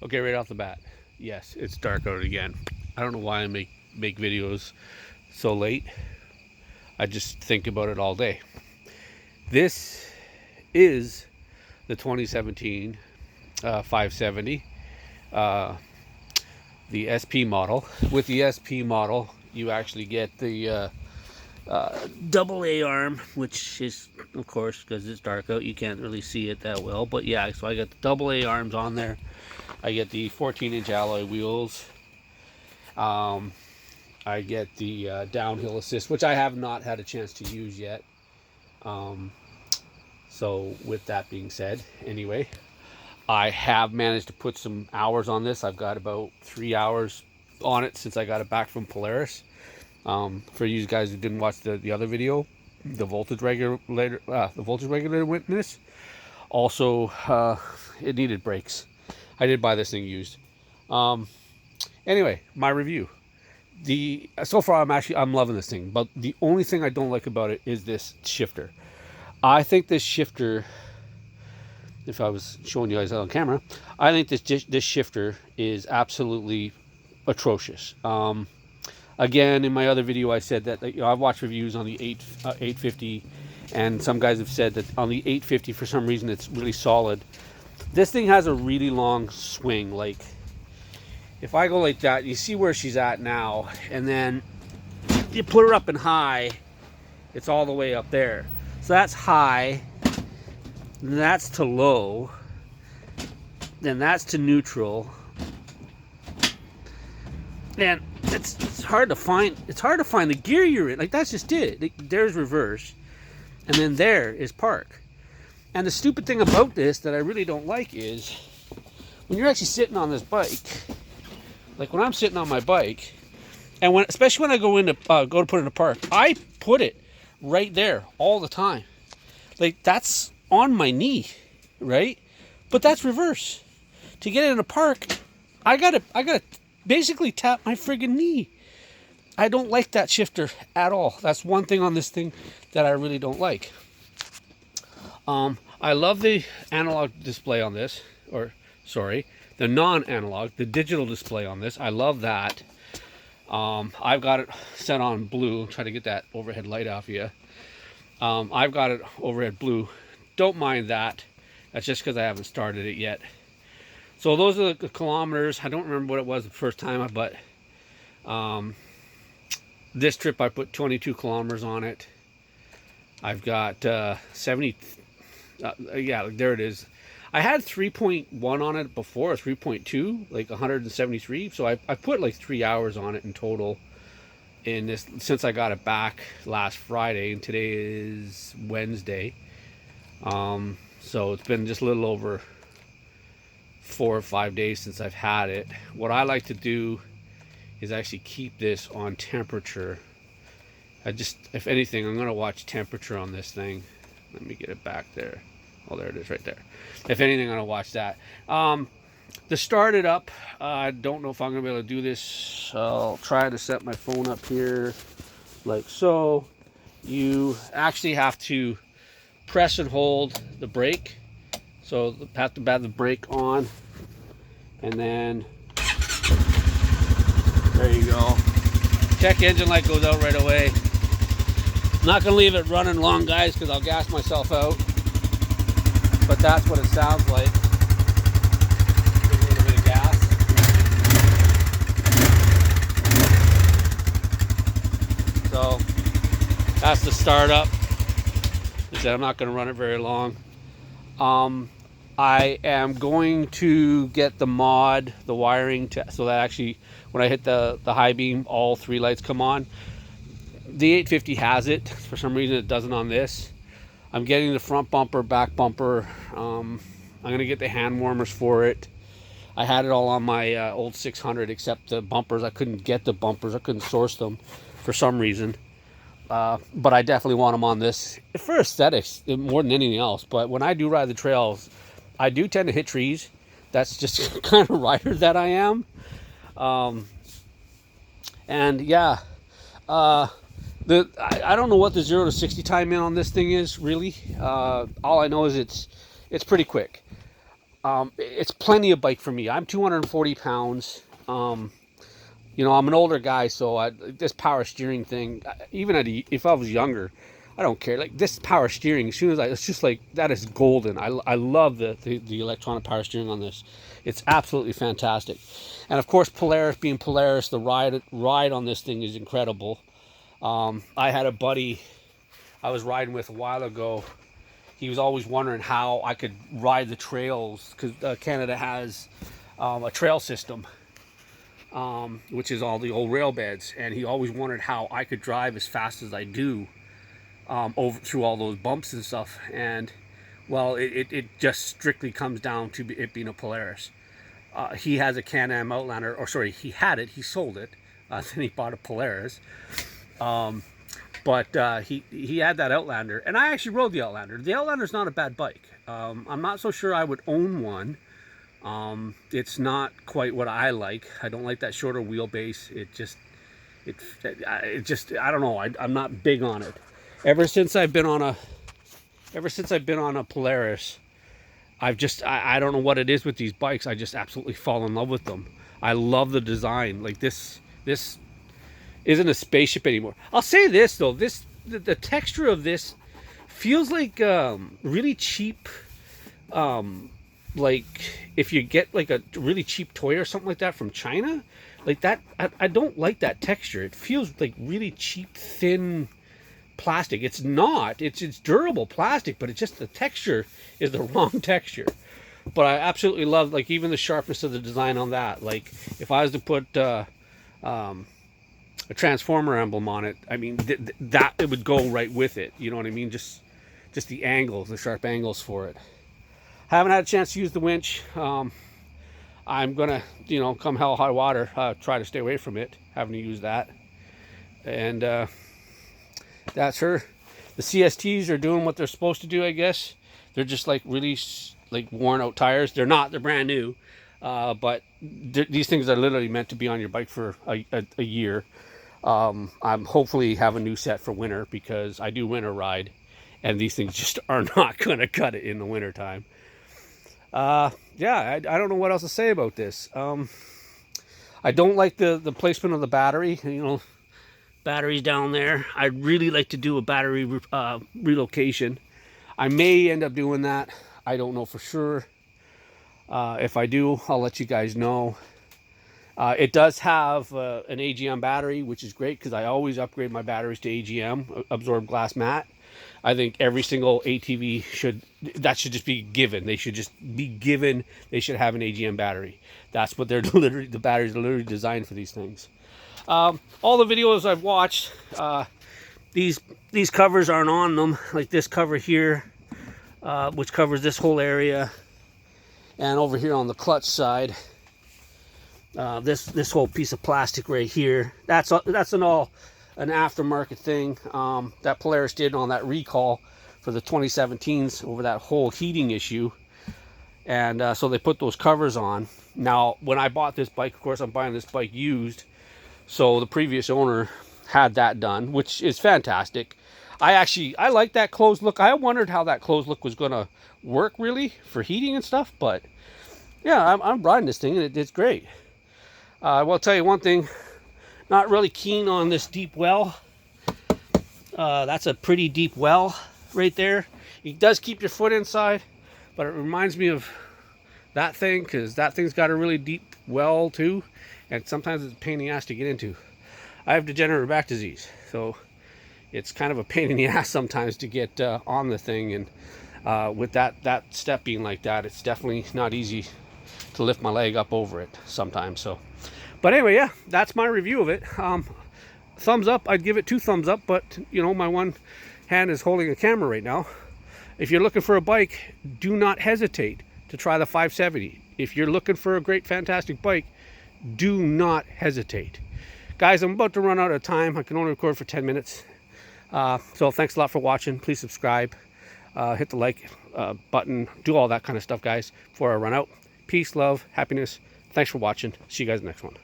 Okay, right off the bat, yes, it's dark out again. I don't know why I make videos so late. I just think about it all day. This is the 2017 570, the SP model. With the SP model, you actually get the double A arm, which is, of course, because it's dark out, you can't really see it that well. But yeah, so I got the double A arms on there. I get the 14-inch alloy wheels. I get the downhill assist, which I have not had a chance to use yet. So with that being said, anyway, I have managed to put some hours on this. I've got about 3 hours on it since I got it back from Polaris. For you guys who didn't watch the other video, the voltage regulator witness. Also, it needed brakes. I did buy this thing used. Anyway, my review. So far I'm loving this thing, but the only thing I don't like about it is this shifter. I think this shifter, if I was showing you guys on camera, I think this shifter is absolutely atrocious. Again, in my other video, I said that I've watched reviews on the 850, and some guys have said that on the 850, for some reason, it's really solid. This thing has a really long swing. Like, if I go like that, you see where she's at now, and then you put her up in high, it's all the way up there. So that's high, then that's to low, then that's to neutral, and it's hard to find. It's hard to find the gear you're in. Like, that's just it. There's reverse, and then there is park. And the stupid thing about this that I really don't like is when you're actually sitting on this bike. Like when I'm sitting on my bike, and especially when I go to put it in the park, I put it right there all the time. Like, that's on my knee, right? But that's reverse. To get it in the park, I gotta basically tap my friggin' knee. I don't like that shifter at all. That's one thing on this thing that I really don't like. I love the analog display on this, the non-analog, the digital display on this. I love that. I've got it set on blue. Try to get that overhead light off you. I've got it overhead blue. Don't mind that. That's just because I haven't started it yet. So those are the kilometers. I don't remember what it was the first time, but this trip I put 22 kilometers on it. I've got 70. Yeah, there it is. I had 3.1 on it before, 3.2, like 173. So I put like 3 hours on it in total in this since I got it back last Friday, and today is Wednesday. So it's been just a little over 4 or 5 days since I've had it. What I like to do is actually keep this on temperature. If anything, I'm going to watch temperature on this thing. Let me get it back there. Oh, there it is right there. If anything, I'm going to watch that. To start it up, I don't know if I'm going to be able to do this. I'll try to set my phone up here like so. You actually have to press and hold the brake. So you have to have the brake on. And then, there you go. Check engine light goes out right away. I'm not going to leave it running long, guys, because I'll gas myself out. But that's what it sounds like. Give a little bit of gas. So that's the startup. Like I said, I'm not going to run it very long. I am going to get the wiring, so that actually when I hit the high beam, all 3 lights come on. The 850 has it. For some reason it doesn't on this. I'm getting the front bumper, back bumper. I'm going to get the hand warmers for it. I had it all on my old 600 except the bumpers. I couldn't get the bumpers. I couldn't source them for some reason. But I definitely want them on this for aesthetics more than anything else. But when I do ride the trails, I do tend to hit trees. That's just the kind of rider that I am. And yeah, I don't know what the 0 to 60 time in on this thing is really. All I know is it's pretty quick. it's plenty of bike for me. I'm 240 pounds. You know, I'm an older guy, so this power steering thing, even if I was younger, I don't care. Like this power steering, as soon as it's just like, that is golden. I love the electronic power steering on this. It's absolutely fantastic. And of course, Polaris being Polaris, the ride on this thing is incredible. I had a buddy I was riding with a while ago. He was always wondering how I could ride the trails, because Canada has a trail system, which is all the old rail beds, and he always wondered how I could drive as fast as I do over through all those bumps and stuff. And well, it just strictly comes down to it being a Polaris. He has a Can-Am Outlander, or sorry, he had it, he sold it, then he bought a Polaris. But he had that Outlander, and I actually rode the Outlander. The Outlander's not a bad bike. I'm not so sure I would own one. It's not quite what I like. I don't like that shorter wheelbase. It just, I don't know. I'm not big on it. Ever since I've been on a Polaris, I don't know what it is with these bikes. I just absolutely fall in love with them. I love the design. Like this isn't a spaceship anymore. I'll say this though, the texture of this feels like really cheap, like if you get like a really cheap toy or something like that from China, like that. I don't like that texture. It feels like really cheap, thin plastic. It's not. It's durable plastic, but it's just the texture is the wrong texture. But I absolutely love, like, even the sharpness of the design on that. Like if I was to put a Transformer emblem on it, I mean, that it would go right with it. You know what I mean? Just the angles, the sharp angles for it. Haven't had a chance to use the winch. I'm gonna, you know, come hell or high water, try to stay away from it, having to use that. And that's her. The CSTs are doing what they're supposed to do, I guess. They're just like really like worn out tires. They're not. They're brand new. But these things are literally meant to be on your bike for a year. I'm hopefully have a new set for winter, because I do winter ride, and these things just are not going to cut it in the winter time. Yeah, I don't know what else to say about this. I don't like the placement of the battery. You know, batteries down there. I'd really like to do a battery relocation. I may end up doing that. I don't know for sure. If I do, I'll let you guys know. It does have an AGM battery, which is great, because I always upgrade my batteries to AGM, absorbed glass mat. I think every single ATV should just be given. They should just be given. They should have an AGM battery. That's what they're literally, the batteries are literally designed for these things. All the videos I've watched, these covers aren't on them. Like this cover here, which covers this whole area. And over here on the clutch side, this whole piece of plastic right here, that's an aftermarket thing that Polaris did on that recall for the 2017s over that whole heating issue. And so they put those covers on. Now, when I bought this bike, of course, I'm buying this bike used, so the previous owner had that done, which is fantastic. I like that closed look. I wondered how that closed look was gonna work really for heating and stuff, but yeah, I'm riding this thing and it's great. I will tell you one thing, not really keen on this deep well. That's a pretty deep well right there. It does keep your foot inside, but it reminds me of that thing, because that thing's got a really deep well too, and sometimes it's a pain in the ass to get into. I have degenerative back disease, so it's kind of a pain in the ass sometimes to get on the thing, and with that step being like that, it's definitely not easy to lift my leg up over it sometimes. So, but anyway, yeah, that's my review of it. Thumbs up. I'd give it 2 thumbs up, but you know, my one hand is holding a camera right now. If you're looking for a bike, do not hesitate to try the 570. If you're looking for a great, fantastic bike, do not hesitate. Guys, I'm about to run out of time. I can only record for 10 minutes. So thanks a lot for watching. Please subscribe, hit the like button, do all that kind of stuff, guys, before I run out. Peace, love, happiness. Thanks for watching. See you guys next one.